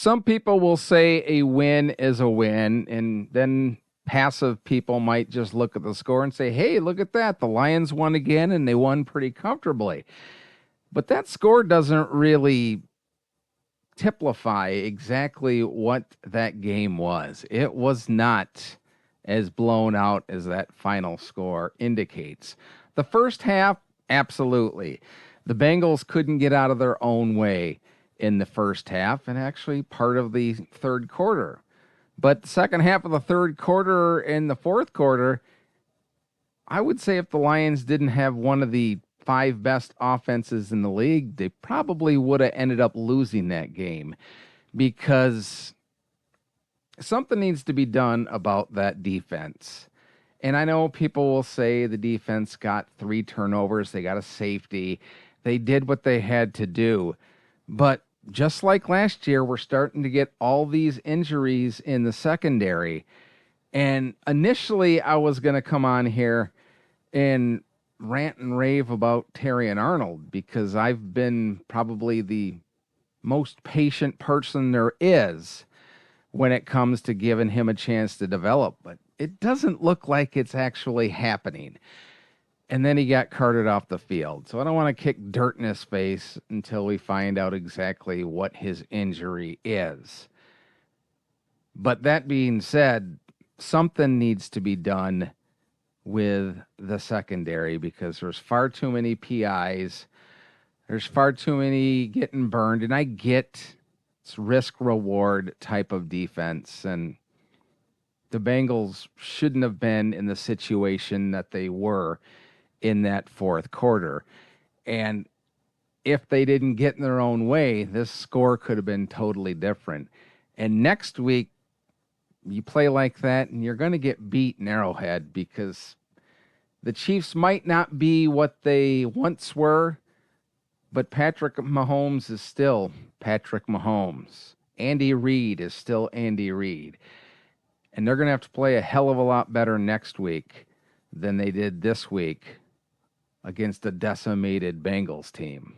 Some people will say a win is a win, and then passive people might just look at the score and say, hey, look at that. The Lions won again, and they won pretty comfortably. But that score doesn't really typify exactly what that game was. It was not as blown out as that final score indicates. The first half, absolutely. The Bengals couldn't get out of their own way in the first half and actually part of the third quarter. But the second half of the third quarter and the fourth quarter, I would say if the Lions didn't have one of the five best offenses in the league, they probably would have ended up losing that game because something needs to be done about that defense. And I know people will say the defense got 3 turnovers, they got a safety, they did what they had to do. But just like last year, we're starting to get all these injuries in the secondary. And initially, I was going to come on here and rant and rave about Terry and Arnold because I've been probably the most patient person there is when it comes to giving him a chance to develop. But it doesn't look like it's actually happening. And then he got carted off the field. So I don't want to kick dirt in his face until we find out exactly what his injury is. But that being said, something needs to be done with the secondary because there's far too many PIs. There's far too many getting burned. And I get it's risk reward type of defense. And the Bengals shouldn't have been in the situation that they were in that fourth quarter. And if they didn't get in their own way, this score could have been totally different. And next week, you play like that and you're going to get beat in Arrowhead because the Chiefs might not be what they once were, but Patrick Mahomes is still Patrick Mahomes. Andy Reid is still Andy Reid. And they're going to have to play a hell of a lot better next week than they did this week against a decimated Bengals team.